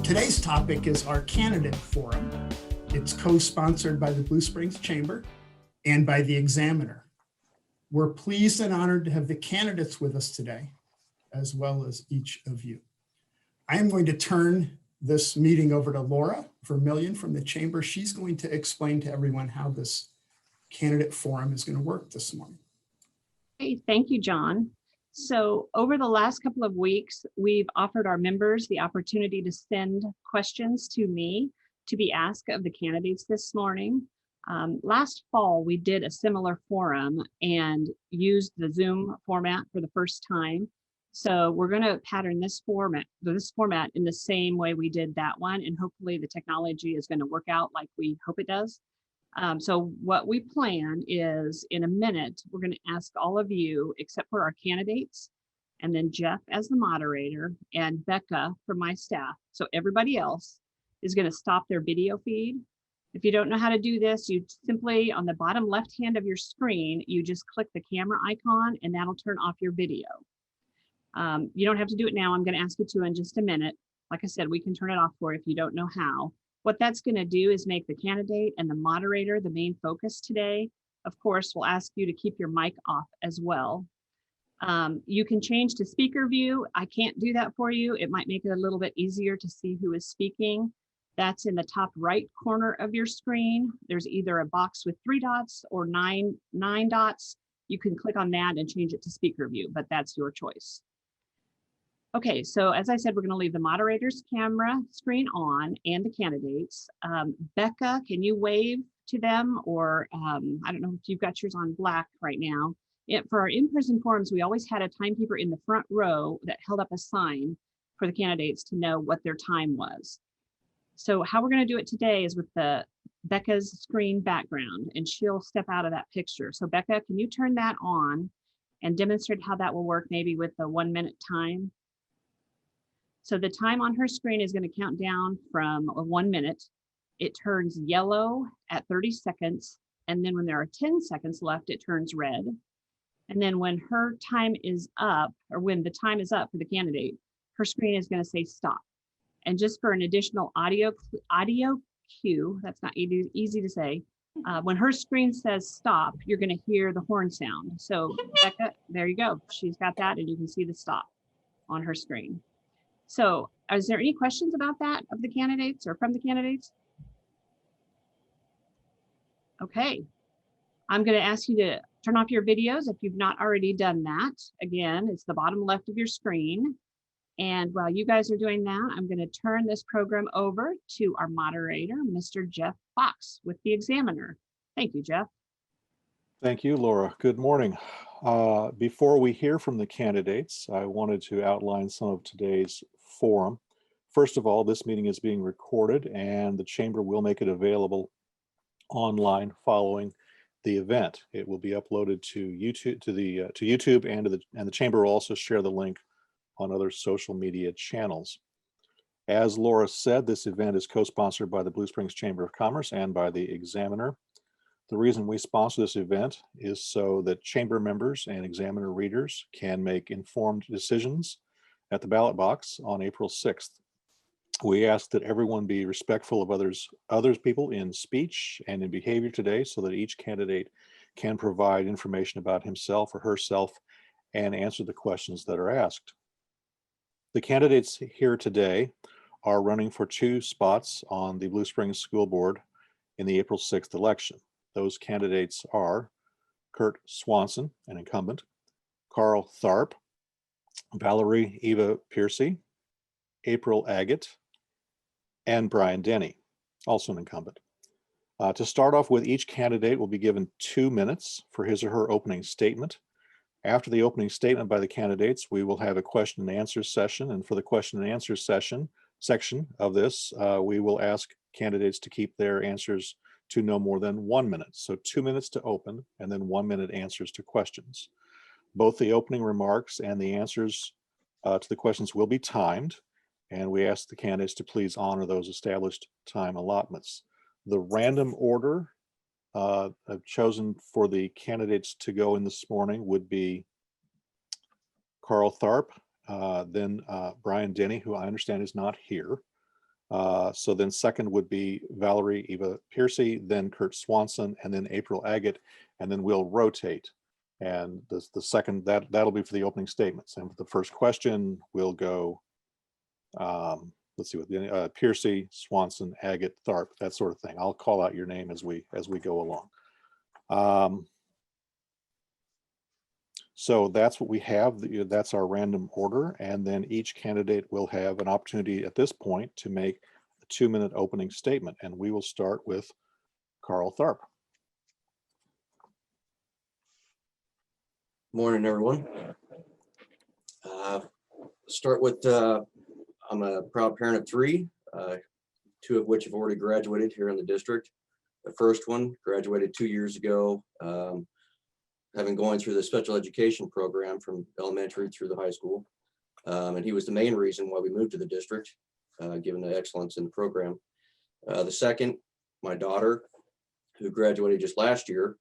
Today's topic is our candidate forum. It's co-sponsored by the Blue Springs Chamber and by the Examiner. We're pleased and honored to have the candidates with us today, as well as each of you. I am going to turn this meeting over to Laura Vermillion from the Chamber. She's going to explain to everyone how this candidate forum is going to work this morning. Hey, thank you, John. So over the last couple of weeks, we've offered our members the opportunity to send questions to me to be asked of the candidates this morning. Last fall, we did a similar forum and used the Zoom format for the first time. So we're going to pattern this format in the same way we did that one, and hopefully the technology is going to work out like we hope it does. So what we plan is, in a minute, we're going to ask all of you, except for our candidates, and then Jeff as the moderator, and Becca from my staff. So everybody else is going to stop their video feed. If you don't know how to do this, you simply, on the bottom left hand of your screen, you just click the camera icon, and that'll turn off your video. You don't have to do it now. I'm going to ask you to in just a minute. Like I said, we can turn it off for you if you don't know how. What that's going to do is make the candidate and the moderator the main focus today. Of course, we'll ask you to keep your mic off as well. You can change to speaker view. I can't do that for you. It might make it a little bit easier to see who is speaking. That's in the top right corner of your screen. There's either a box with 3 dots or nine dots. You can click on that and change it to speaker view, but that's your choice. Okay, so as I said, we're going to leave the moderator's camera screen on and the candidates. Becca, can you wave to them? Or I don't know if you've got yours on black right now. For our in-person forums, we always had a timekeeper in the front row that held up a sign for the candidates to know what their time was. So how we're going to do it today is with Becca's screen background, and she'll step out of that picture. So Becca, can you turn that on and demonstrate how that will work, maybe with the 1-minute time? So the time on her screen is going to count down from 1 minute. It turns yellow at 30 seconds. And then when there are 10 seconds left, it turns red. And then when her time is up, or when the time is up for the candidate, her screen is going to say stop. And just for an additional audio cue, that's not easy to say, when her screen says stop, you're going to hear the horn sound. So Becca, there you go. She's got that, and you can see the stop on her screen. So is there any questions about that of the candidates or from the candidates? Okay, I'm going to ask you to turn off your videos if you've not already done that. Again, it's the bottom left of your screen. And while you guys are doing that, I'm going to turn this program over to our moderator, Mr. Jeff Fox with the Examiner. Thank you, Jeff. Thank you, Laura. Good morning. Before we hear from the candidates, I wanted to outline some of today's forum. First of all, this meeting is being recorded, and the Chamber will make it available online following the event. It will be uploaded to YouTube, and the Chamber will also share the link on other social media channels. As Laura said, this event is co-sponsored by the Blue Springs Chamber of Commerce and by the Examiner. The reason we sponsor this event is so that Chamber members and Examiner readers can make informed decisions at the ballot box on April 6th. We ask that everyone be respectful of others people in speech and in behavior today, so that each candidate can provide information about himself or herself and answer the questions that are asked. The candidates here today are running for 2 spots on the Blue Springs School Board in the April 6th election. Those candidates are Kurt Swanson, an incumbent, Carl Tharp, Valerie Piercey, April Agate, and Brian Denny, also an incumbent. To start off with, each candidate will be given 2 minutes for his or her opening statement. After the opening statement by the candidates, we will have a question and answer session. And for the question and answer section of this, we will ask candidates to keep their answers to no more than 1 minute. So 2 minutes to open, and then 1 minute answers to questions. Both the opening remarks and the answers to the questions will be timed, and we ask the candidates to please honor those established time allotments. The random order I've chosen for the candidates to go in this morning would be Carl Tharp, then Brian Denny, who I understand is not here, So then second would be Valerie Eva Piercey, then Kurt Swanson, and then April Agate, and then we'll rotate. And the second, that'll be for the opening statements. And for the first question, we'll go, let's see, what Piercey, Swanson, Agate, Tharp, that sort of thing. I'll call out your name as we go along. So that's what we have. That's our random order. And then each candidate will have an opportunity at this point to make a 2-minute opening statement. And we will start with Carl Tharp. Morning, everyone. Start with, I'm a proud parent of 3, 2 of which have already graduated here in the district. The first one graduated 2 years ago, having going through the special education program from elementary through the high school. And he was the main reason why we moved to the district, given the excellence in the program. The second, my daughter, who graduated just last year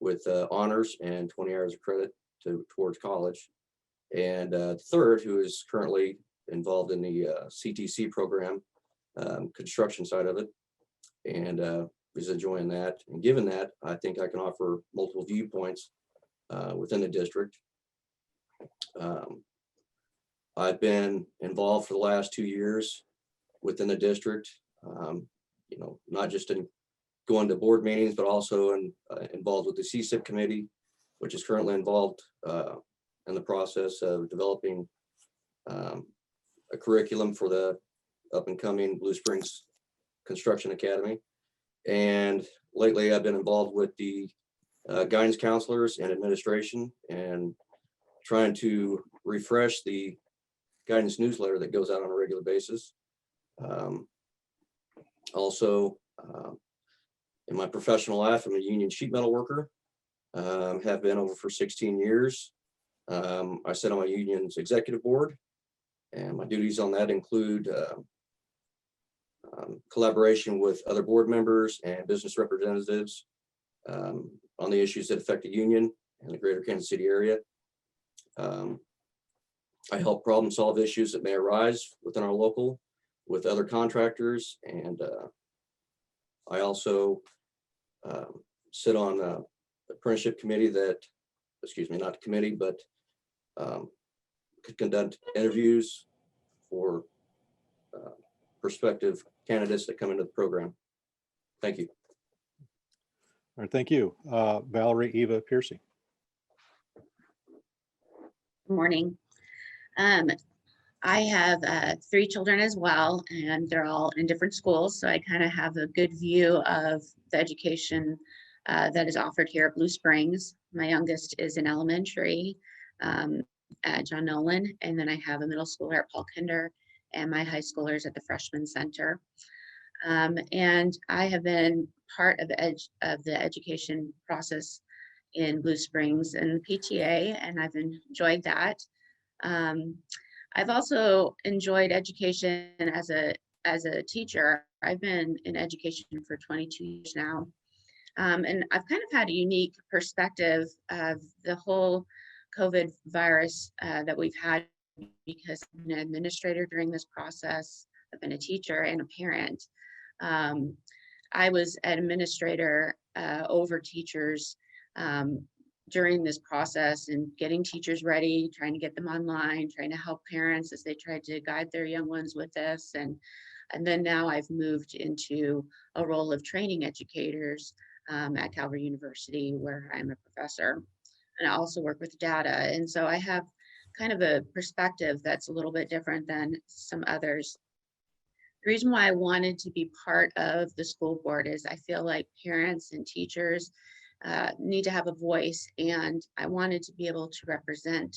with honors and 20 hours of credit towards college. And third, who is currently involved in the CTC program, construction side of it, and is enjoying that. And given that, I think I can offer multiple viewpoints within the district. I've been involved for the last 2 years within the district, not just in going to board meetings, but also involved with the CSIP committee, which is currently involved in the process of developing a curriculum for the up and coming Blue Springs Construction Academy. And lately I've been involved with the guidance counselors and administration and trying to refresh the guidance newsletter that goes out on a regular basis. Also, in my professional life, I'm a union sheet metal worker, have been over for 16 years. I sit on my union's executive board, and my duties on that include collaboration with other board members and business representatives on the issues that affect the union and the greater Kansas City area. I help problem solve issues that may arise within our local with other contractors, and I also sit on the apprenticeship committee that, not the committee, but could conduct interviews for prospective candidates that come into the program. Thank you. All right, thank you. Valerie Eva Piercey. Good morning. I have 3 children as well, and they're all in different schools. So I kind of have a good view of the education that is offered here at Blue Springs. My youngest is in elementary at John Nolan, and then I have a middle schooler at Paul Kinder, and my high schoolers at the Freshman Center. And I have been part of the education process in Blue Springs and the PTA, and I've enjoyed that. I've also enjoyed education as a teacher. I've been in education for 22 years now. And I've kind of had a unique perspective of the whole COVID virus that we've had, because I've been an administrator during this process. I've been a teacher and a parent. I was an administrator over teachers during this process and getting teachers ready, trying to get them online, trying to help parents as they tried to guide their young ones with this. And then now I've moved into a role of training educators at Calvary University, where I'm a professor, and I also work with data. And so I have kind of a perspective that's a little bit different than some others. The reason why I wanted to be part of the school board is I feel like parents and teachers need to have a voice, and I wanted to be able to represent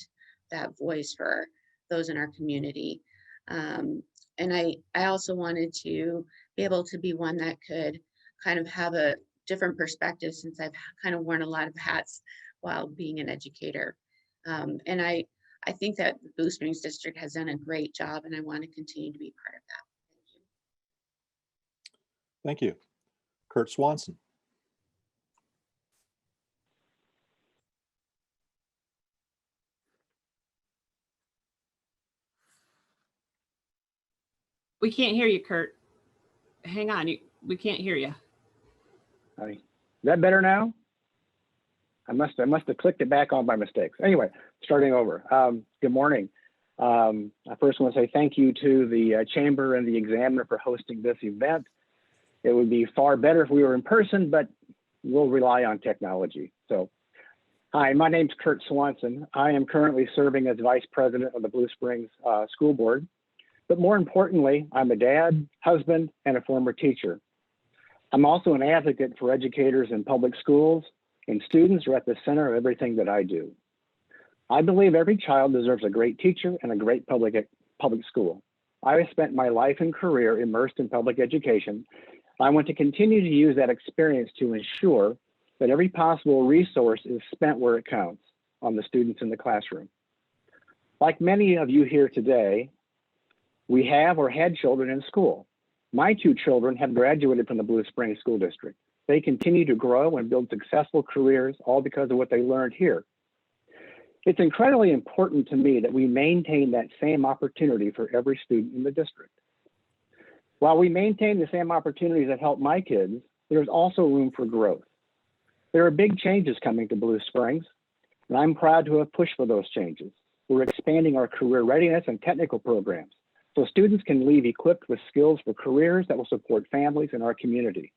that voice for those in our community. And I also wanted to be able to be one that could kind of have a different perspective, since I've kind of worn a lot of hats while being an educator. And I think that the Blue Springs District has done a great job, and I want to continue to be part of that. Thank you. Kurt Swanson. We can't hear you, Kurt. hang on, we can't hear you. Is that better now? I must have clicked it back on by mistake. Anyway, starting over. Good morning. I first want to say thank you to the Chamber and the Examiner for hosting this event. It would be far better if we were in person, but we'll rely on technology. So, hi, my name's Kurt Swanson. I am currently serving as Vice President of the Blue Springs School Board. But more importantly, I'm a dad, husband, and a former teacher. I'm also an advocate for educators in public schools, and students are at the center of everything that I do. I believe every child deserves a great teacher and a great public school. I have spent my life and career immersed in public education. I want to continue to use that experience to ensure that every possible resource is spent where it counts, on the students in the classroom. Like many of you here today, we have or had children in school. My 2 children have graduated from the Blue Springs School District. They continue to grow and build successful careers, all because of what they learned here. It's incredibly important to me that we maintain that same opportunity for every student in the district. While we maintain the same opportunities that help my kids, there's also room for growth. There are big changes coming to Blue Springs, and I'm proud to have pushed for those changes. We're expanding our career readiness and technical programs, so students can leave equipped with skills for careers that will support families in our community.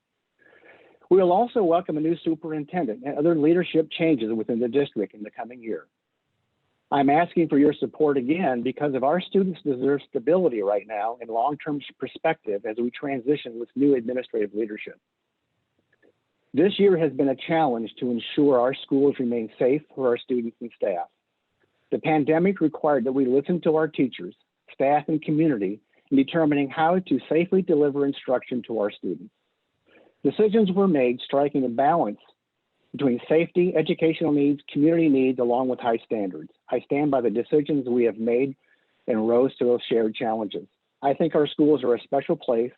We will also welcome a new superintendent and other leadership changes within the district in the coming year. I'm asking for your support again because of our students deserve stability right now and long-term perspective as we transition with new administrative leadership. This year has been a challenge to ensure our schools remain safe for our students and staff. The pandemic required that we listen to our teachers, staff, and community in determining how to safely deliver instruction to our students. Decisions were made striking a balance between safety, educational needs, community needs, along with high standards. I stand by the decisions we have made and rose to those shared challenges. I think our schools are a special place,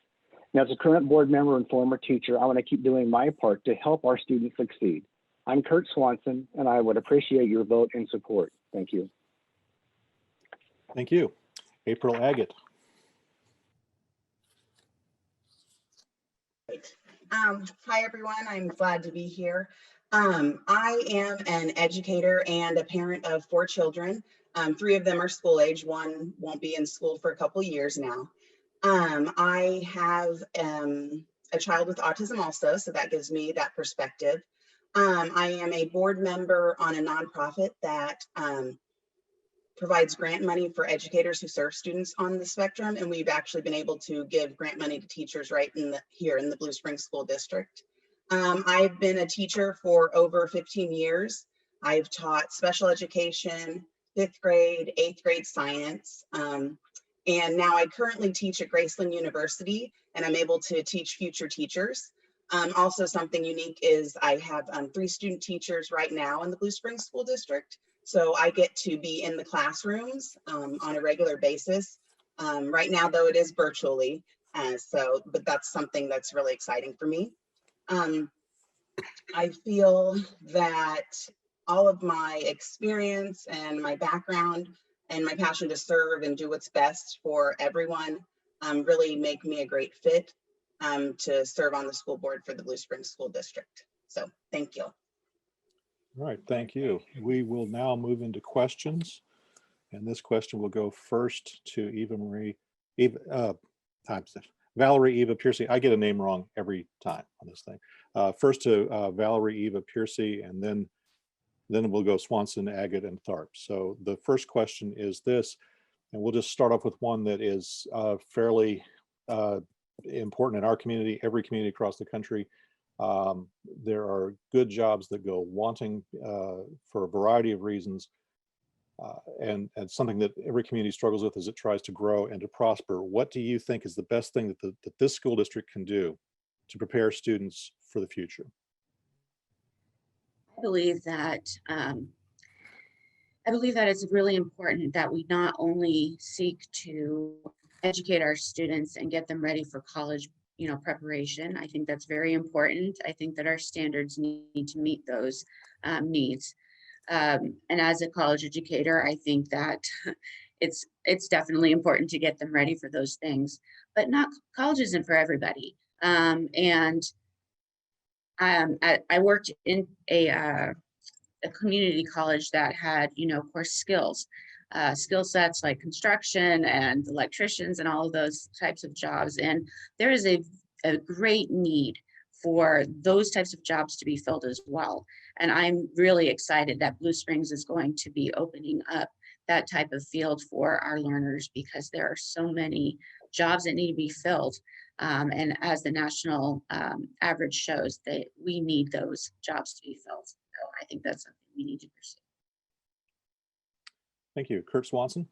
and as a current board member and former teacher, I want to keep doing my part to help our students succeed. I'm Kurt Swanson, and I would appreciate your vote and support. Thank you. Thank you. April Agate. Hi, everyone. I'm glad to be here. I am an educator and a parent of 4 children. 3 of them are school age. 1 won't be in school for a couple years now. I have a child with autism also, so that gives me that perspective. I am a board member on a nonprofit that provides grant money for educators who serve students on the spectrum, and we've actually been able to give grant money to teachers right here in the Blue Springs School District. I've been a teacher for over 15 years. I've taught special education, 5th grade, 8th grade science, and now I currently teach at Graceland University, and I'm able to teach future teachers. Also, something unique is I have 3 student teachers right now in the Blue Springs School District. So I get to be in the classrooms on a regular basis. Right now, though, it is virtually. But that's something that's really exciting for me. I feel that all of my experience and my background and my passion to serve and do what's best for everyone really make me a great fit to serve on the school board for the Blue Springs School District. So thank you. All right, thank you. We will now move into questions. And this question will go first to Valerie Eva Piercey. I get a name wrong every time on this thing. First to Valerie Eva Piercey, and then we'll go Swanson, Agate, and Tharp. So the first question is this, and we'll just start off with one that is fairly important in our community, every community across the country. There are good jobs that go wanting for a variety of reasons. And something that every community struggles with as it tries to grow and to prosper. What do you think is the best thing that this school district can do to prepare students for the future? I believe that it's really important that we not only seek to educate our students and get them ready for college, preparation. I think that's very important. I think that our standards need to meet those needs. And as a college educator, I think that it's definitely important to get them ready for those things. But college isn't for everybody. And I worked in a community college that had, of course, skill sets like construction and electricians and all of those types of jobs. And there is a great need for those types of jobs to be filled as well. And I'm really excited that Blue Springs is going to be opening up that type of field for our learners, because there are so many jobs that need to be filled. And as the national average shows, that we need those jobs to be filled. So I think that's something we need to pursue. Thank you. Kurt Swanson.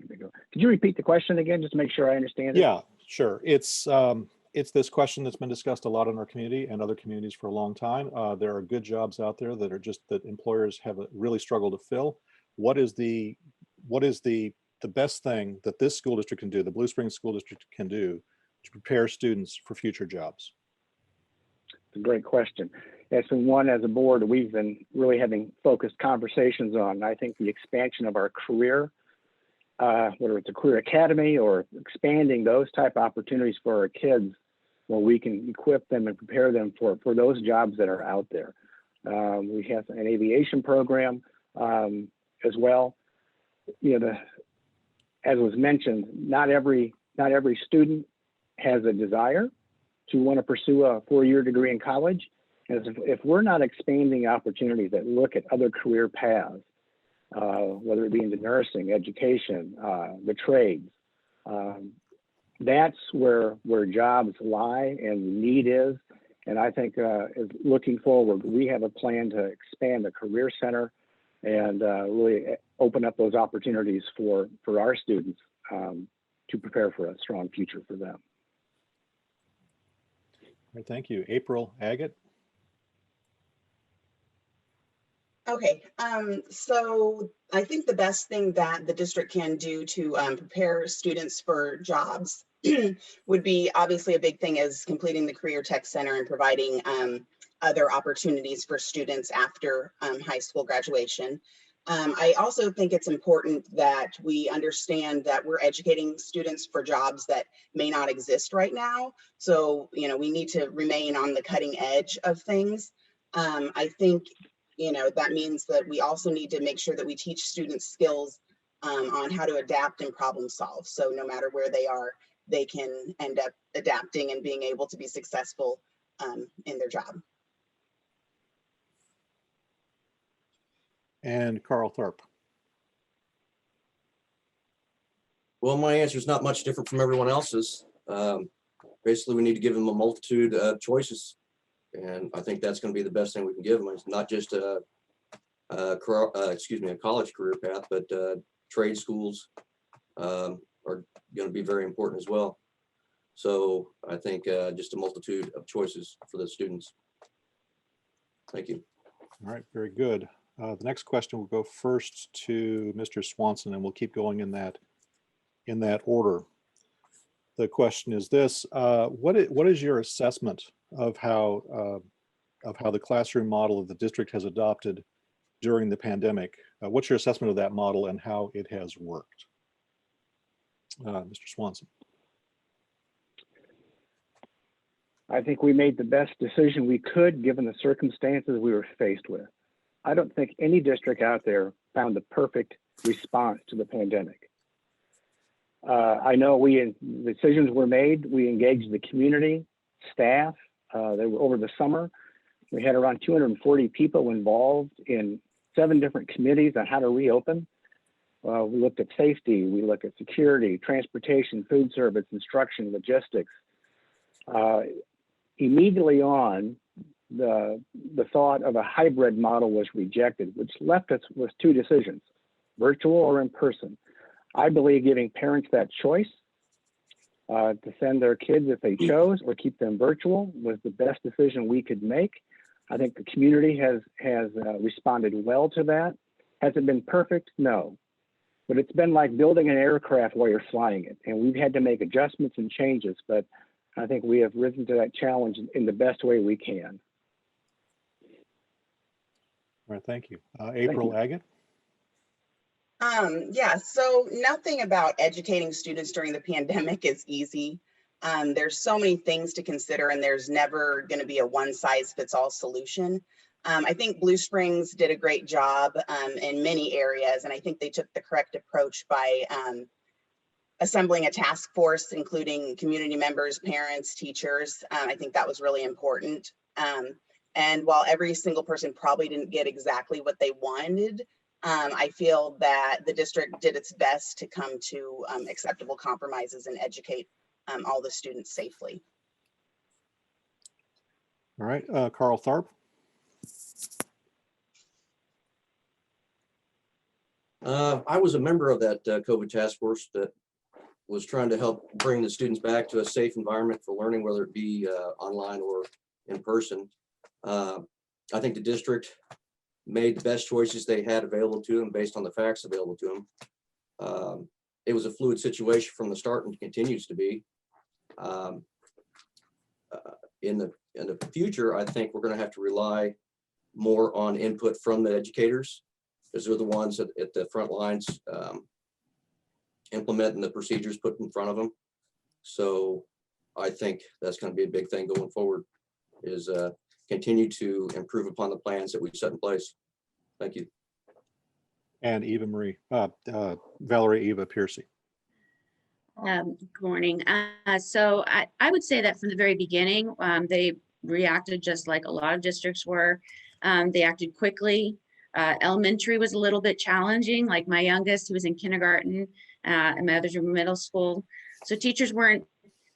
Could you repeat the question again, just to make sure I understand it? Yeah, sure. It's this question that's been discussed a lot in our community and other communities for a long time. There are good jobs out there that are that employers have really struggled to fill. What is the best thing that this school district can do, the Blue Springs School District can do, to prepare students for future jobs? It's a great question. It's been one, as a board, we've been really having focused conversations on. I think the expansion of our career, whether it's a career academy or expanding those type of opportunities for our kids, where we can equip them and prepare them for those jobs that are out there. We have an aviation program as well. As was mentioned, not every student has a desire to want to pursue a 4-year degree in college. And if we're not expanding opportunities that look at other career paths, whether it be into nursing, education, the trades, that's where jobs lie and the need is. And I think looking forward, we have a plan to expand the Career Center and really open up those opportunities for our students to prepare for a strong future for them. All right, thank you. April Agate. Okay, so I think the best thing that the district can do to prepare students for jobs would be, obviously a big thing is completing the Career Tech Center and providing other opportunities for students after high school graduation. I also think it's important that we understand that we're educating students for jobs that may not exist right now. So, we need to remain on the cutting edge of things. I think that means that we also need to make sure that we teach students skills on how to adapt and problem solve. So no matter where they are, they can end up adapting and being able to be successful in their job. And Carl Tharp. Well, my answer is not much different from everyone else's. Basically, we need to give them a multitude of choices. And I think that's going to be the best thing we can give them. It's not just a college career path, but trade schools are going to be very important as well. So I think just a multitude of choices for the students. Thank you. All right, very good. The next question will go first to Mr. Swanson, and we'll keep going in that order. The question is this: what is your assessment of how the classroom model of the district has adopted during the pandemic? What's your assessment of that model and how it has worked? Mr. Swanson. I think we made the best decision we could given the circumstances we were faced with. I don't think any district out there found the perfect response to the pandemic. I know decisions were made. We engaged the community, staff. They were over the summer. We had around 240 people involved in 7 different committees on how to reopen. We looked at safety, we looked at security, transportation, food service, instruction, logistics. Immediately on, the thought of a hybrid model was rejected, which left us with 2 decisions, virtual or in person. I believe giving parents that choice to send their kids if they chose or keep them virtual was the best decision we could make. I think the community has responded well to that. Has it been perfect? No. But it's been like building an aircraft while you're flying it. And we've had to make adjustments and changes, but I think we have risen to that challenge in the best way we can. All right, thank you. April Agate. Yeah, so nothing about educating students during the pandemic is easy. There's so many things to consider, and there's never going to be a one size fits all solution. I think Blue Springs did a great job in many areas, and I think they took the correct approach by assembling a task force, including community members, parents, teachers. I think that was really important. And while every single person probably didn't get exactly what they wanted, I feel that the district did its best to come to acceptable compromises and educate all the students safely. All right, Carl Tharp. I was a member of that COVID task force that was trying to help bring the students back to a safe environment for learning, whether it be online or in person. I think the district made the best choices they had available to them based on the facts available to them. It was a fluid situation from the start and continues to be. In the future, I think we're going to have to rely more on input from the educators, because they're the ones at the front lines implementing the procedures put in front of them. So I think that's going to be a big thing going forward, is continue to improve upon the plans that we've set in place. Thank you. And Valerie Eva Piercey. Good morning. So I would say that from the very beginning, they reacted just like a lot of districts were. They acted quickly. Elementary was a little bit challenging, like my youngest, who was in kindergarten, and my others were middle school. So teachers were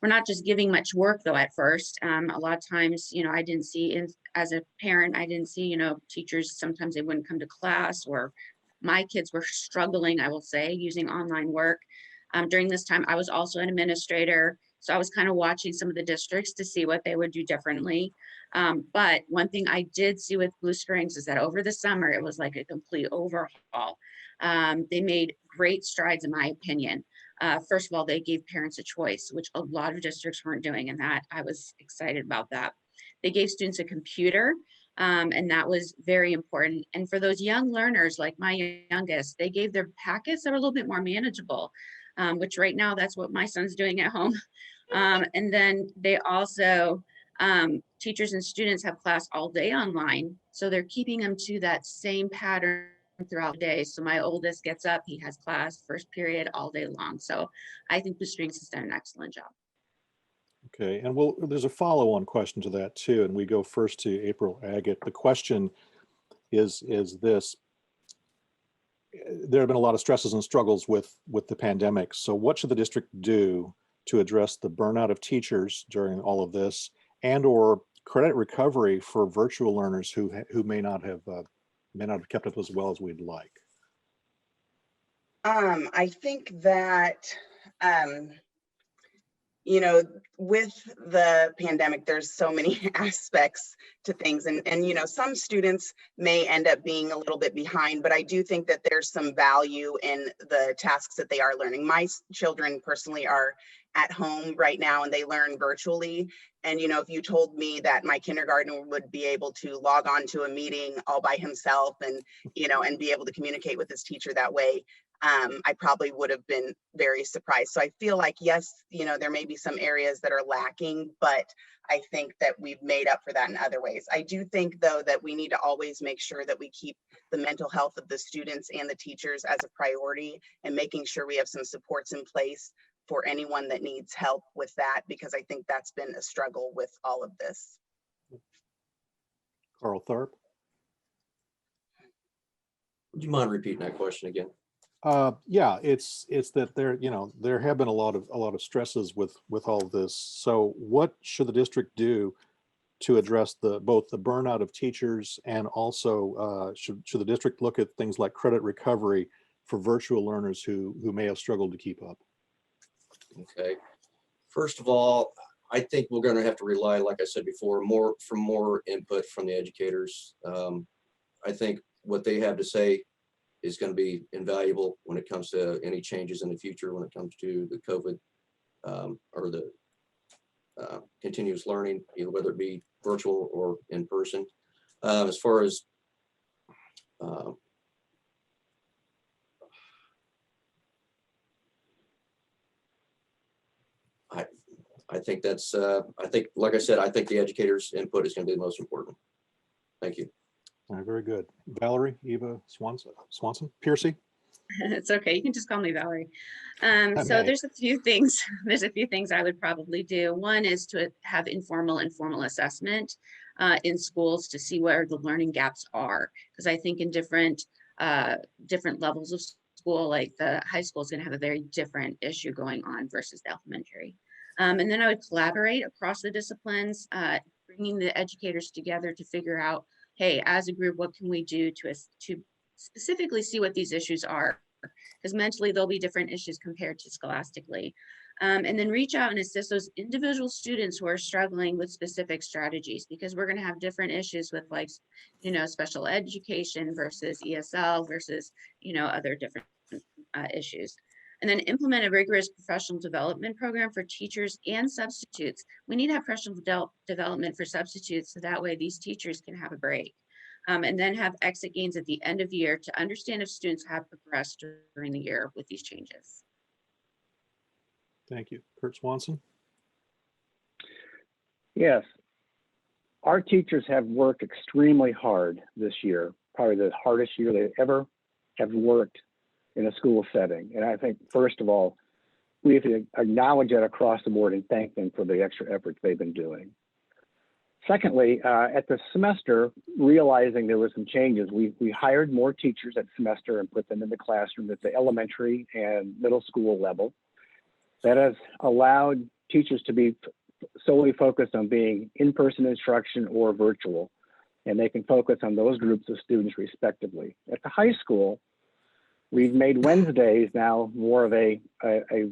not just giving much work though at first. A lot of times, I didn't see, as a parent, I didn't see, teachers, sometimes they wouldn't come to class, or my kids were struggling, I will say, using online work. During this time, I was also an administrator, so I was kind of watching some of the districts to see what they would do differently. But one thing I did see with Blue Springs is that over the summer, it was like a complete overhaul. They made great strides, in my opinion. First of all, they gave parents a choice, which a lot of districts weren't doing, and that I was excited about that. They gave students a computer, and that was very important. And for those young learners, like my youngest, they gave their packets that were a little bit more manageable, which right now that's what my son's doing at home. And then they also, teachers and students have class all day online, so they're keeping them to that same pattern throughout the day. So my oldest gets up, he has class first period all day long. So I think Blue Springs has done an excellent job. Okay, and there's a follow-on question to that too, and we go first to April Agate. The question is this: there have been a lot of stresses and struggles with the pandemic. So what should the district do to address the burnout of teachers during all of this, and/or credit recovery for virtual learners who may not have kept up as well as we'd like? I think that with the pandemic, there's so many aspects to things, and some students may end up being a little bit behind, but I do think that there's some value in the tasks that they are learning. My children personally are at home right now, and they learn virtually. And if you told me that my kindergartner would be able to log on to a meeting all by himself and and be able to communicate with his teacher that way, I probably would have been very surprised. So I feel like, yes, there may be some areas that are lacking, but I think that we've made up for that in other ways. I do think, though, that we need to always make sure that we keep the mental health of the students and the teachers as a priority, and making sure we have some supports in place for anyone that needs help with that, because I think that's been a struggle with all of this. Carl Tharp. Would you mind repeating that question again? Yeah, it's that there have been a lot of stresses with all of this. So what should the district do to address both the burnout of teachers, and also should the district look at things like credit recovery for virtual learners who may have struggled to keep up? Okay. First of all, I think we're going to have to rely, like I said before, more input from the educators. I think what they have to say is going to be invaluable when it comes to any changes in the future, when it comes to the COVID or the continuous learning, whether it be virtual or in person. As far as I think that's, like I said, I think the educators' input is going to be the most important. Thank you. All right, very good. Valerie, Eva, Swanson, Piercey? It's okay. You can just call me Valerie. I So may. there's a few things. There's a few things I would probably do. One is to have informal and formal assessment in schools to see where the learning gaps are, because I think in different levels of school, like the high school is going to have a very different issue going on versus the elementary. And then I would collaborate across the disciplines, bringing the educators together to figure out, hey, as a group, what can we do to specifically see what these issues are, because mentally there'll be different issues compared to scholastically. And then reach out and assist those individual students who are struggling with specific strategies, because we're going to have different issues with, like, special education versus ESL versus, other different issues. And then implement a rigorous professional development program for teachers and substitutes. We need to have professional development for substitutes, so that way these teachers can have a break. And then have exit gains at the end of the year to understand if students have progressed during the year with these changes. Thank you. Kurt Swanson? Yes. Our teachers have worked extremely hard this year, probably the hardest year they ever have worked in a school setting. And I think, first of all, we have to acknowledge that across the board and thank them for the extra efforts they've been doing. Secondly, at the semester, realizing there were some changes, we hired more teachers at semester and put them in the classroom at the elementary and middle school level. That has allowed teachers to be solely focused on being in-person instruction or virtual, and they can focus on those groups of students respectively. At the high school, we've made Wednesdays now more of a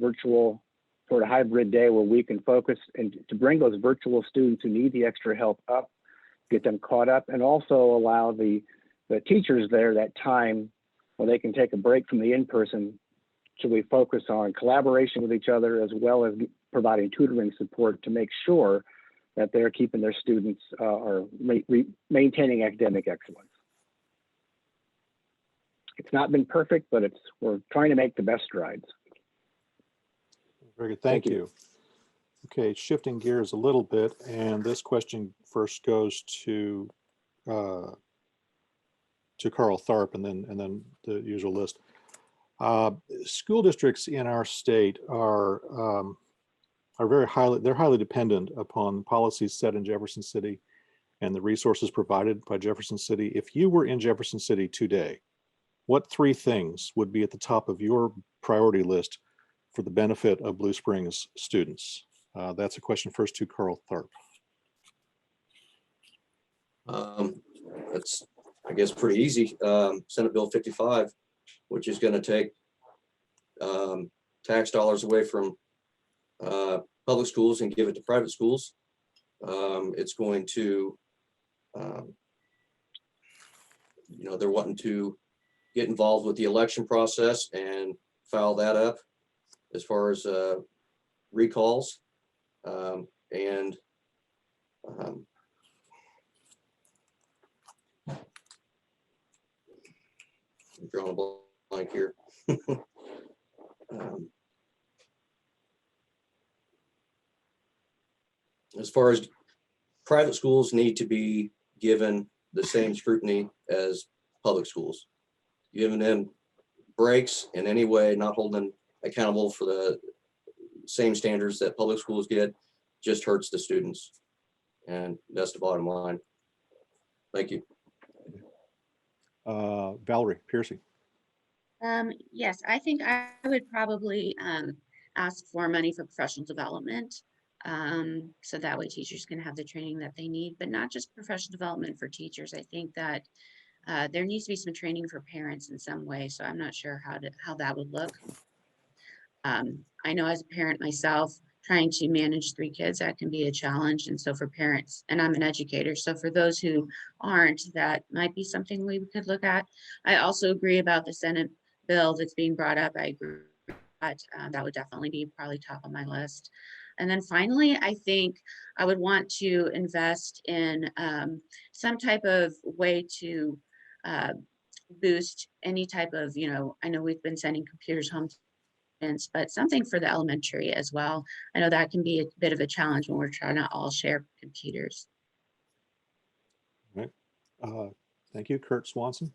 virtual sort of hybrid day where we can focus and to bring those virtual students who need the extra help up, get them caught up, and also allow the teachers there that time where they can take a break from the in-person, so we focus on collaboration with each other as well as providing tutoring support to make sure that they're keeping their students or maintaining academic excellence. It's not been perfect, but we're trying to make the best strides. Very good. Thank you. Okay, shifting gears a little bit, and this question first goes to Carl Tharp, and then the usual list. School districts in our state are highly dependent upon policies set in Jefferson City and the resources provided by Jefferson City. If you were in Jefferson City today, what three things would be at the top of your priority list for the benefit of Blue Springs students? That's a question first to Carl Tharp. That's, I guess, pretty easy. Senate Bill 55, which is going to take tax dollars away from public schools and give it to private schools. It's going to, they're wanting to get involved with the election process and foul that up as far as recalls. And I'm drawing a blank here. As far as private schools need to be given the same scrutiny as public schools, giving them breaks in any way, not holding them accountable for the same standards that public schools get, just hurts the students. And that's the bottom line. Thank you. Valerie, Piercey. Yes, I think I would probably ask for money for professional development. So that way teachers can have the training that they need, but not just professional development for teachers. I think that there needs to be some training for parents in some way. So I'm not sure how that would look. I know as a parent myself, trying to manage 3 kids, that can be a challenge. And so for parents, and I'm an educator, so for those who aren't, that might be something we could look at. I also agree about the Senate bill that's being brought up. I agree that would definitely be probably top on my list. And then finally, I think I would want to invest in some type of way to boost any type of, I know we've been sending computers home but something for the elementary as well. I know that can be a bit of a challenge when we're trying to all share computers. Right. Thank you, Kurt Swanson.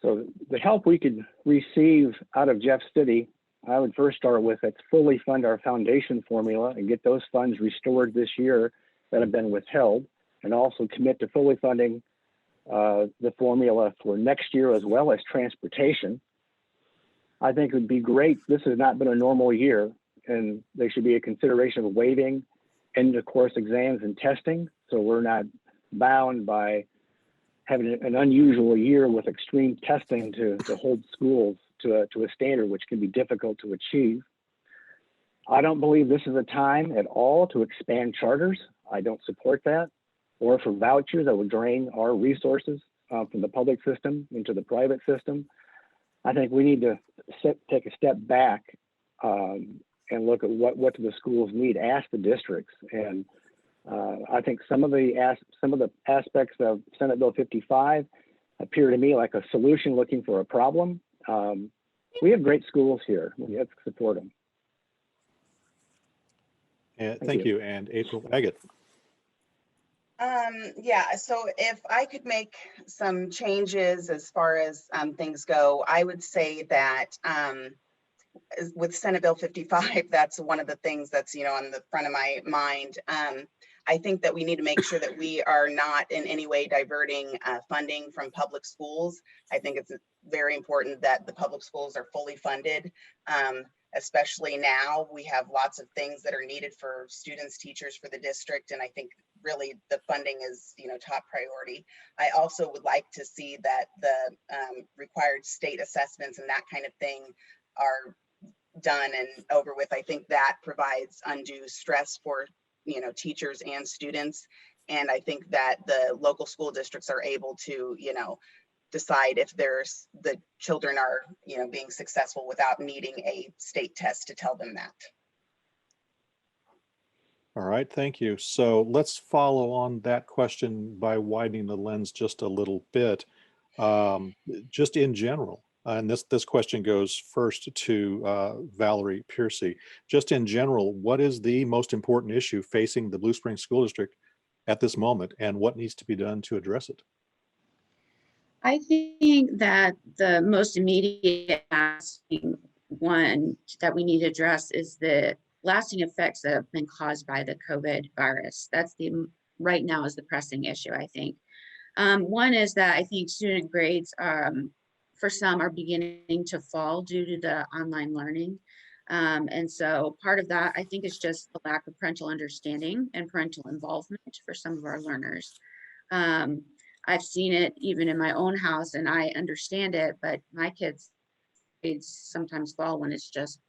So the help we could receive out of Jeff City, I would first start with, let's fully fund our foundation formula and get those funds restored this year that have been withheld, and also commit to fully funding the formula for next year as well as transportation. I think it would be great. This has not been a normal year, and there should be a consideration of waiving end of course exams and testing, so we're not bound by having an unusual year with extreme testing to hold schools to a standard which can be difficult to achieve. I don't believe this is a time at all to expand charters. I don't support that, or for vouchers that would drain our resources from the public system into the private system. I think we need to take a step back and look at what do the schools need, ask the districts. And I think some of the aspects of Senate Bill 55 appear to me like a solution looking for a problem. We have great schools here. We have to support them. And thank you. And April Agate. Yeah, so if I could make some changes as far as things go, I would say that with Senate Bill 55, that's one of the things that's, on the front of my mind. I think that we need to make sure that we are not in any way diverting funding from public schools. I think it's very important that the public schools are fully funded, especially now. We have lots of things that are needed for students, teachers, for the district, and I think really the funding is, top priority. I also would like to see that the required state assessments and that kind of thing are done and over with. I think that provides undue stress for teachers and students, and I think that the local school districts are able to decide if the children are being successful without needing a state test to tell them that. All right, thank you. So let's follow on that question by widening the lens just a little bit, just in general. And this question goes first to Valerie Piercey. Just in general, what is the most important issue facing the Blue Springs School District at this moment, and what needs to be done to address it? I think that the most immediate one that we need to address is the lasting effects that have been caused by the COVID virus. That's right now is the pressing issue, I think. One is that I think student grades for some are beginning to fall due to the online learning. And so part of that, I think, is just the lack of parental understanding and parental involvement for some of our learners. I've seen it even in my own house, and I understand it, but my kids' grades sometimes fall when it's just,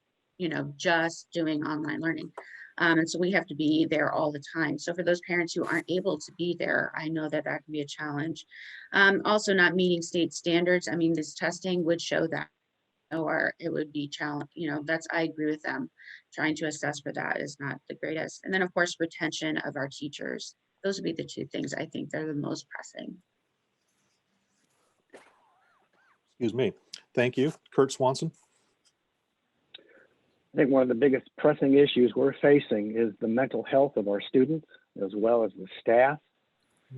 just doing online learning. And so we have to be there all the time. So for those parents who aren't able to be there, I know that can be a challenge. Also not meeting state standards. I mean, this testing would show that, or it would be challenge, I agree with them. Trying to assess for that is not the greatest. And then of course, retention of our teachers. Those would be the two things I think they're the most pressing. Excuse me. Thank you. Kurt Swanson. I think one of the biggest pressing issues we're facing is the mental health of our students as well as the staff.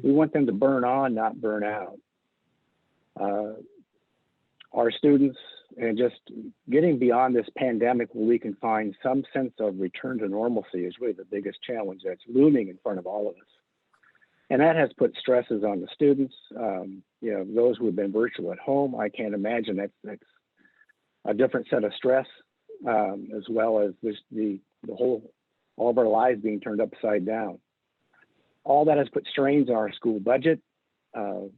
We want them to burn on, not burn out. Our students, and just getting beyond this pandemic where we can find some sense of return to normalcy is really the biggest challenge that's looming in front of all of us. And that has put stresses on the students, those who have been virtual at home. I can't imagine that's a different set of stress, as well as all of our lives being turned upside down. All that has put strains on our school budget. More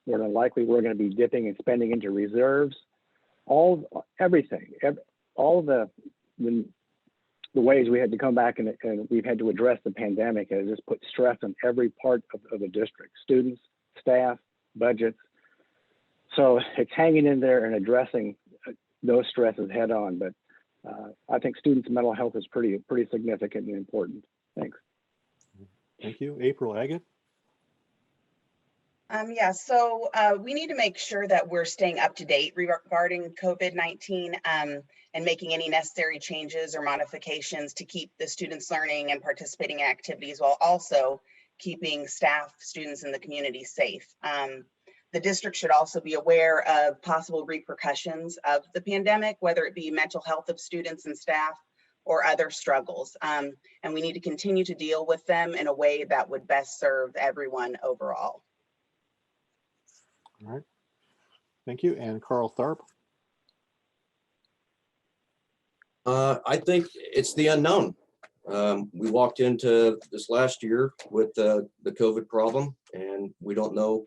than likely, we're going to be dipping and spending into reserves. Everything, all the ways we had to come back and we've had to address the pandemic has just put stress on every part of the district, students, staff, budgets. So it's hanging in there and addressing those stresses head on. But I think students' mental health is pretty significant and important. Thanks. Thank you. April Agate. Yeah, so we need to make sure that we're staying up to date regarding COVID-19 and making any necessary changes or modifications to keep the students learning and participating in activities while also keeping staff, students, and the community safe. The district should also be aware of possible repercussions of the pandemic, whether it be mental health of students and staff or other struggles. And we need to continue to deal with them in a way that would best serve everyone overall. All right. Thank you. And Carl Tharp. I think it's the unknown. We walked into this last year with the COVID problem, and we don't know,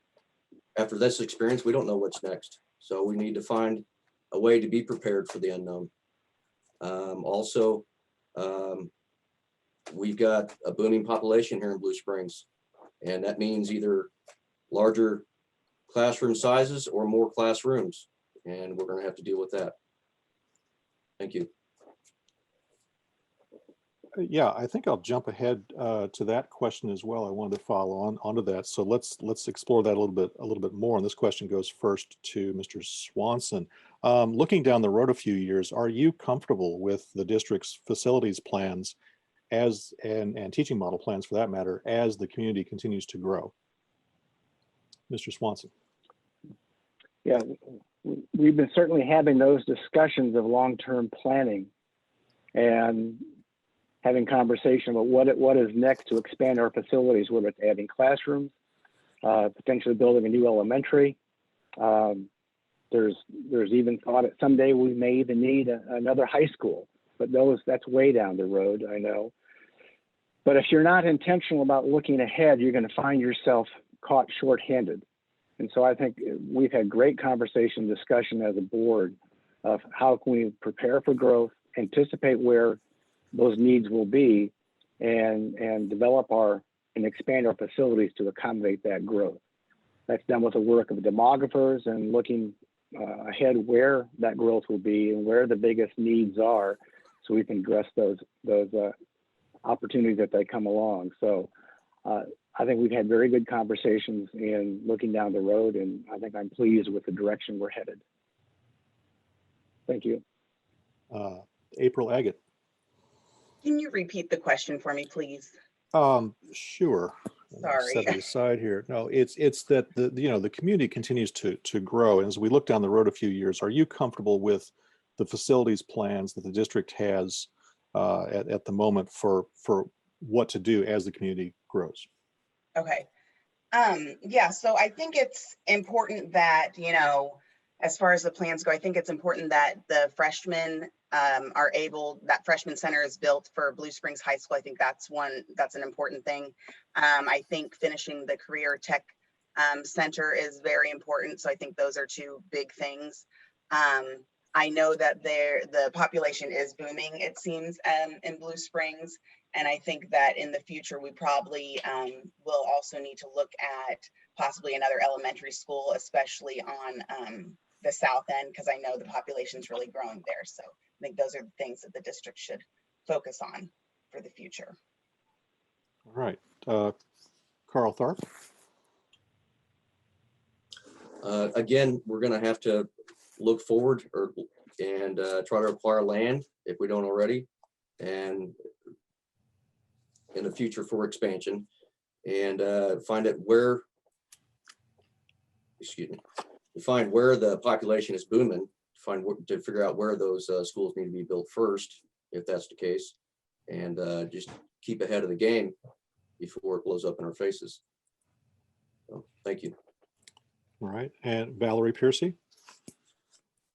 after this experience, we don't know what's next. So we need to find a way to be prepared for the unknown. Also, we've got a booming population here in Blue Springs, and that means either larger classroom sizes or more classrooms, and we're going to have to deal with that. Thank you. Yeah, I think I'll jump ahead to that question as well. I wanted to follow onto that. So let's explore that a little bit more. And this question goes first to Mr. Swanson. Looking down the road a few years, are you comfortable with the district's facilities plans and teaching model plans for that matter as the community continues to grow? Mr. Swanson. Yeah, we've been certainly having those discussions of long-term planning and having conversation about what is next to expand our facilities, whether it's adding classrooms, potentially building a new elementary. There's even thought that someday we may even need another high school, but that's way down the road, I know. But if you're not intentional about looking ahead, you're going to find yourself caught short-handed. And so I think we've had great conversation, discussion as a board of how can we prepare for growth, anticipate where those needs will be, and develop and expand our facilities to accommodate that growth. That's done with the work of the demographers and looking ahead where that growth will be and where the biggest needs are, so we can address those opportunities that they come along. So I think we've had very good conversations in looking down the road, and I think I'm pleased with the direction we're headed. Thank you. April Agate. Can you repeat the question for me, please? Sure. Sorry. Set it aside here. No, it's that the community continues to grow, and as we look down the road a few years, are you comfortable with the facilities plans that the district has at the moment for what to do as the community grows? Okay. Yeah, so I think it's important that, as far as the plans go, I think it's important that the freshmen that freshman center is built for Blue Springs High School. I think that's an important thing. I think finishing the career tech center is very important. So I think those are two big things. I know that the population is booming, it seems, in Blue Springs. And I think that in the future, we probably will also need to look at possibly another elementary school, especially on the south end, because I know the population is really growing there. So I think those are the things that the district should focus on for the future. All right. Carl Tharp. Again, we're going to have to look forward and try to acquire land if we don't already, and in the future for expansion, and find where the population is booming, to figure out where those schools need to be built first, if that's the case, and just keep ahead of the game before it blows up in our faces. So, thank you. All right. And Valerie Piercey.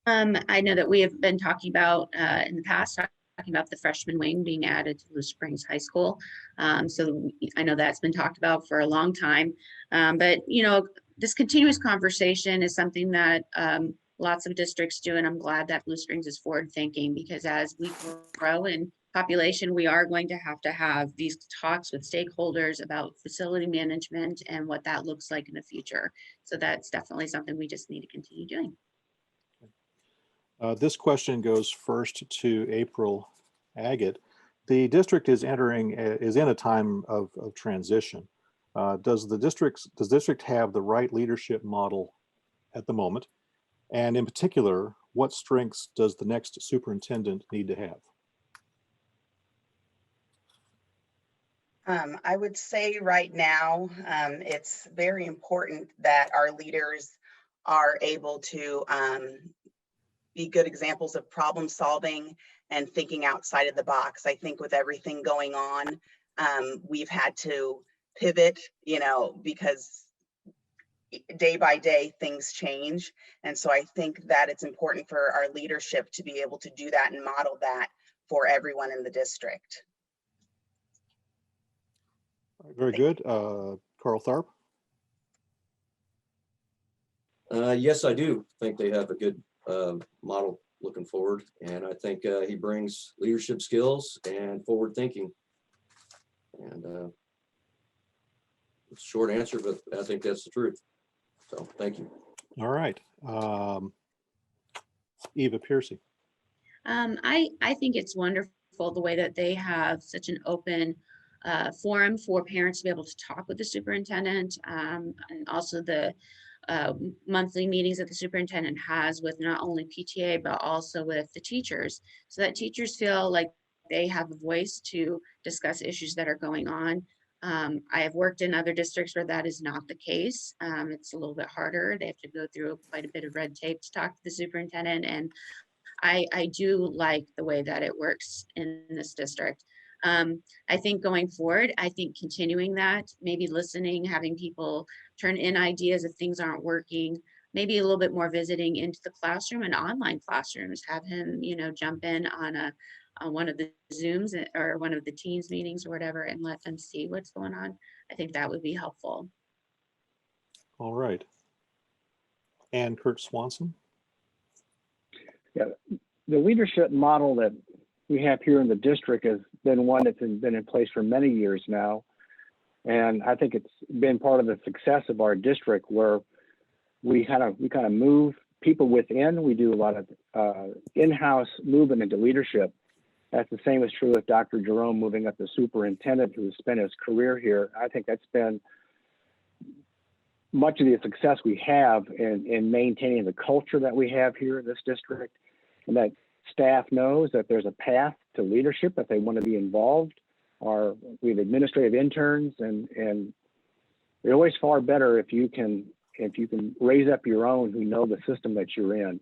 I know that we have been talking about in the past, talking about the freshman wing being added to Blue Springs High School. So I know that's been talked about for a long time, but this continuous conversation is something that lots of districts do, and I'm glad that Blue Springs is forward thinking, because as we grow in population, we are going to have these talks with stakeholders about facility management and what that looks like in the future. So that's definitely something we just need to continue doing. This question goes first to April Agate. The district is in a time of transition. Does the district have the right leadership model at the moment? And in particular, what strengths does the next superintendent need to have? I would say right now, it's very important that our leaders are able to be good examples of problem solving and thinking outside of the box. I think with everything going on, we've had to pivot, because day by day things change. And so I think that it's important for our leadership to be able to do that and model that for everyone in the district. Very good. Carl Tharp? Yes, I do think they have a good model looking forward. And I think he brings leadership skills and forward thinking. And it's a short answer, but I think that's the truth. So thank you. All right. Eva Piercey. I think it's wonderful the way that they have such an open forum for parents to be able to talk with the superintendent, and also the monthly meetings that the superintendent has with not only PTA, but also with the teachers, so that teachers feel like they have a voice to discuss issues that are going on. I have worked in other districts where that is not the case. It's a little bit harder. They have to go through quite a bit of red tape to talk to the superintendent. And I do like the way that it works in this district. I think going forward, I think continuing that, maybe listening, having people turn in ideas if things aren't working, maybe a little bit more visiting into the classroom and online classrooms, have him, jump in on one of the Zooms or one of the Teams meetings or whatever, and let them see what's going on. I think that would be helpful. All right. And Kurt Swanson. Yeah, the leadership model that we have here in the district has been one that's been in place for many years now. And I think it's been part of the success of our district, where we kind of move people within. We do a lot of in-house movement into leadership. That's the same is true with Dr. Jerome moving up to superintendent, who has spent his career here. I think that's been much of the success we have in maintaining the culture that we have here in this district, and that staff knows that there's a path to leadership if they want to be involved. We have administrative interns, and they're always far better if you can raise up your own who know the system that you're in.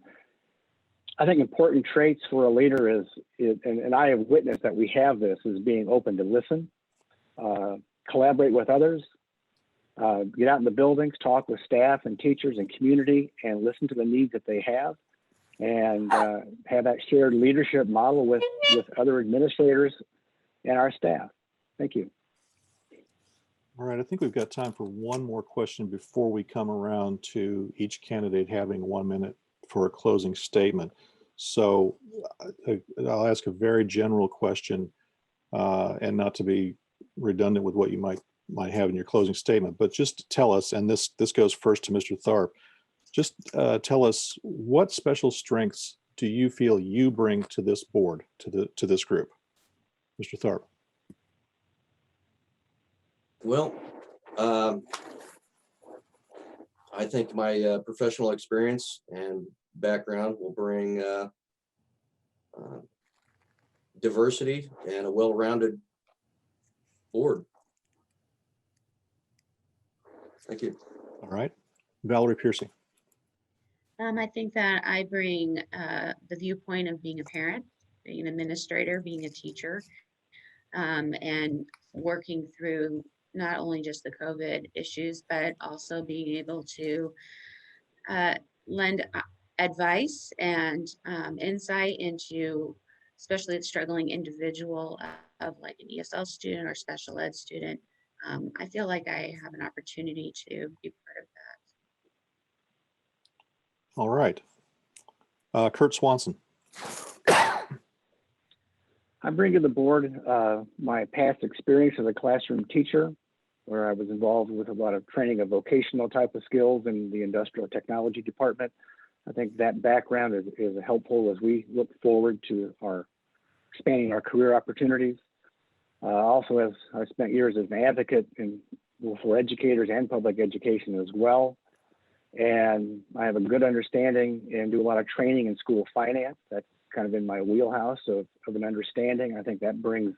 I think important traits for a leader is and I have witnessed that we have this, is being open to listen, collaborate with others, get out in the buildings, talk with staff and teachers and community, and listen to the needs that they have, and have that shared leadership model with other administrators and our staff. Thank you. All right, I think we've got time for one more question before we come around to each candidate having 1 minute for a closing statement. So I'll ask a very general question, and not to be redundant with what you might have in your closing statement, but just tell us, and this goes first to Mr. Tharp, just tell us, what special strengths do you feel you bring to this board, to this group? Mr. Tharp. Well, I think my professional experience and background will bring diversity and a well-rounded board. Thank you. All right. Valerie Piercey. I think that I bring the viewpoint of being a parent, being an administrator, being a teacher, and working through not only just the COVID issues, but also being able to lend advice and insight into, especially the struggling individual of like an ESL student or special ed student. I feel like I have an opportunity to be part of that. All right. Kurt Swanson. I bring to the board my past experience as a classroom teacher, where I was involved with a lot of training of vocational type of skills in the industrial technology department. I think that background is helpful as we look forward to expanding our career opportunities. Also, as I spent years as an advocate in for educators and public education as well. And I have a good understanding and do a lot of training in school finance. That's kind of in my wheelhouse of an understanding. I think that brings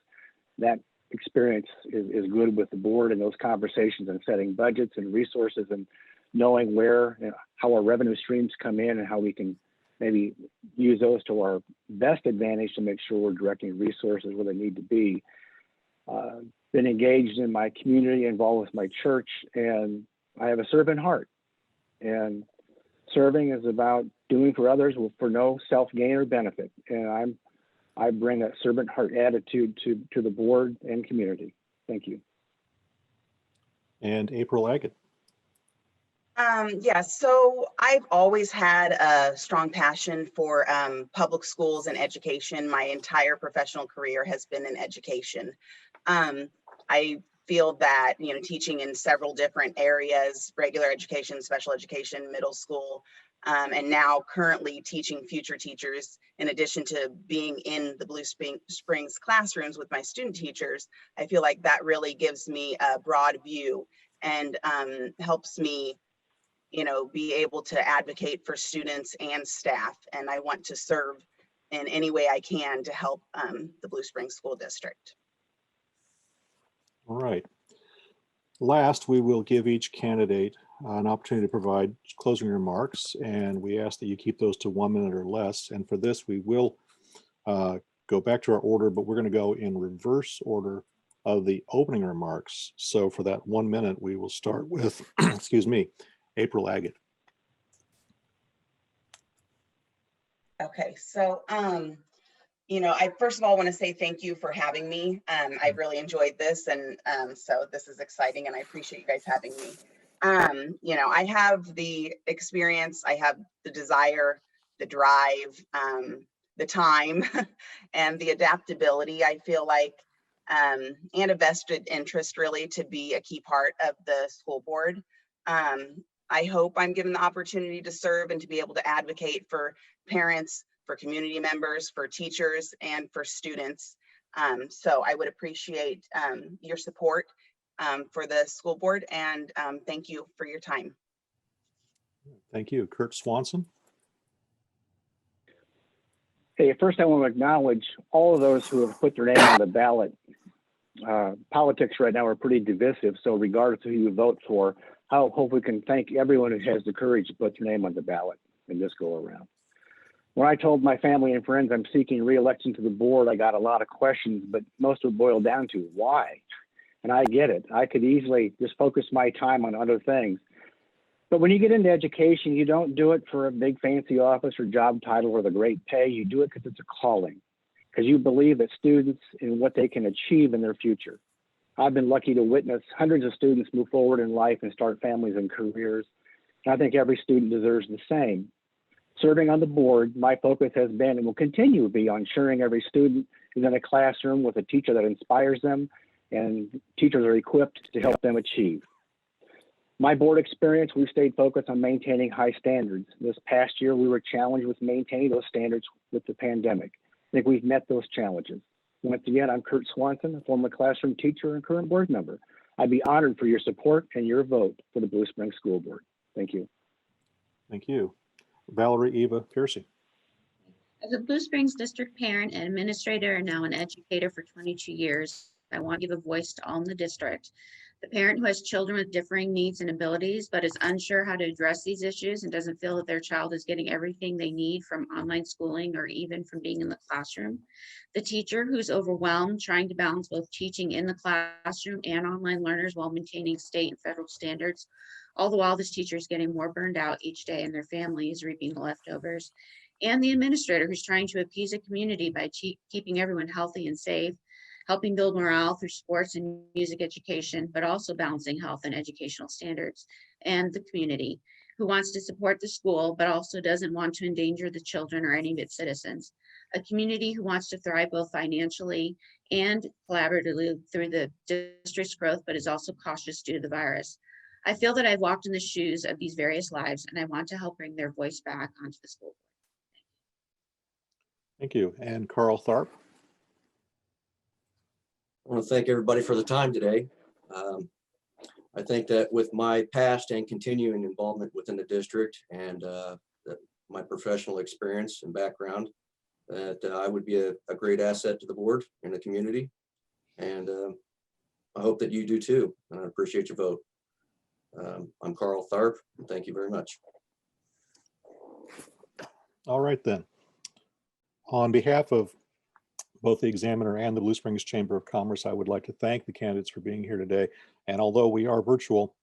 that experience is good with the board and those conversations and setting budgets and resources and knowing where, how our revenue streams come in and how we can maybe use those to our best advantage to make sure we're directing resources where they need to be. Been engaged in my community, involved with my church, and I have a servant heart. And serving is about doing for others for no self-gain or benefit. And I bring that servant heart attitude to the board and community. Thank you. And April Agate. Yeah, so I've always had a strong passion for public schools and education. My entire professional career has been in education. I feel that, teaching in several different areas, regular education, special education, middle school, and now currently teaching future teachers, in addition to being in the Blue Springs classrooms with my student teachers, I feel like that really gives me a broad view and helps me, be able to advocate for students and staff. And I want to serve in any way I can to help the Blue Springs School District. All right. Last, we will give each candidate an opportunity to provide closing remarks, and we ask that you keep those to 1 minute or less. And for this, we will go back to our order, but we're going to go in reverse order of the opening remarks. So for that 1 minute, we will start with, excuse me, April Agate. Okay, so I first of all want to say thank you for having me. I really enjoyed this, and so this is exciting, and I appreciate you guys having me. I have the experience, I have the desire, the drive, the time, and the adaptability, I feel like, and a vested interest really to be a key part of the school board. I hope I'm given the opportunity to serve and to be able to advocate for parents, for community members, for teachers, and for students. So I would appreciate your support for the school board, and thank you for your time. Thank you. Kurt Swanson. Hey, first I want to acknowledge all of those who have put their name on the ballot. Politics right now are pretty divisive, so regardless of who you vote for, I hope we can thank everyone who has the courage to put their name on the ballot in this go around. When I told my family and friends I'm seeking re-election to the board, I got a lot of questions, but most would boil down to why? And I get it. I could easily just focus my time on other things. But when you get into education, you don't do it for a big fancy office or job title or the great pay. You do it because it's a calling, because you believe that students and what they can achieve in their future. I've been lucky to witness hundreds of students move forward in life and start families and careers. And I think every student deserves the same. Serving on the board, my focus has been and will continue to be on ensuring every student is in a classroom with a teacher that inspires them and teachers are equipped to help them achieve. My board experience, we've stayed focused on maintaining high standards. This past year, we were challenged with maintaining those standards with the pandemic. I think we've met those challenges. Once again, I'm Kurt Swanson, a former classroom teacher and current board member. I'd be honored for your support and your vote for the Blue Springs School Board. Thank you. Thank you. Valerie Eva Piercey. As a Blue Springs district parent and administrator and now an educator for 22 years, I want to give a voice to all in the district. The parent who has children with differing needs and abilities, but is unsure how to address these issues and doesn't feel that their child is getting everything they need from online schooling or even from being in the classroom. The teacher who's overwhelmed trying to balance both teaching in the classroom and online learners while maintaining state and federal standards. All the while, this teacher is getting more burned out each day and their family is reaping the leftovers. And the administrator who's trying to appease a community by keeping everyone healthy and safe, helping build morale through sports and music education, but also balancing health and educational standards. And the community who wants to support the school, but also doesn't want to endanger the children or any of its citizens. A community who wants to thrive both financially and collaboratively through the district's growth, but is also cautious due to the virus. I feel that I've walked in the shoes of these various lives, and I want to help bring their voice back onto the school board. Thank you. And Carl Tharp. I want to thank everybody for the time today. I think that with my past and continuing involvement within the district and my professional experience and background, that I would be a great asset to the board and the community. And I hope that you do too. And I appreciate your vote. I'm Carl Tharp. Thank you very much. All right then. On behalf of both the Examiner and the Blue Springs Chamber of Commerce, I would like to thank the candidates for being here today. And although we are virtual,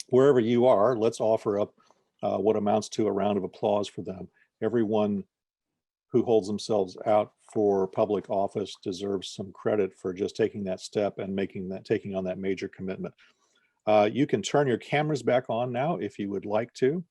wherever you are, let's offer up what amounts to a round of applause for them. Everyone who holds themselves out for public office deserves some credit for just taking that step and taking on that major commitment. You can turn your cameras back on now if you would like to.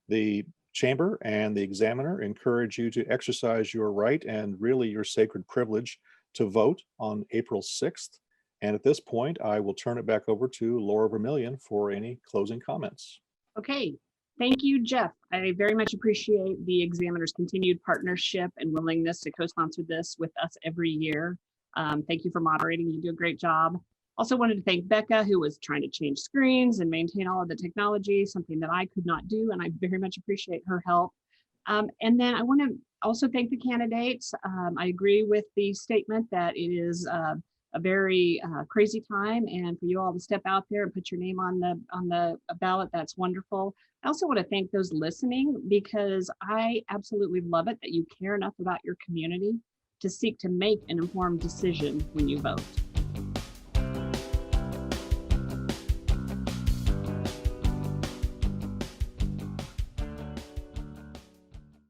The Chamber and the Examiner encourage you to exercise your right and really your sacred privilege to vote on April 6th. And at this point, I will turn it back over to Laura Vermillion for any closing comments. Okay, thank you, Jeff. I very much appreciate the Examiner's continued partnership and willingness to co-sponsor this with us every year. Thank you for moderating. You do a great job. Also wanted to thank Becca, who was trying to change screens and maintain all of the technology, something that I could not do, and I very much appreciate her help. And then I want to also thank the candidates. I agree with the statement that it is a very crazy time, and for you all to step out there and put your name on the ballot, that's wonderful. I also want to thank those listening, because I absolutely love it that you care enough about your community to seek to make an informed decision when you vote.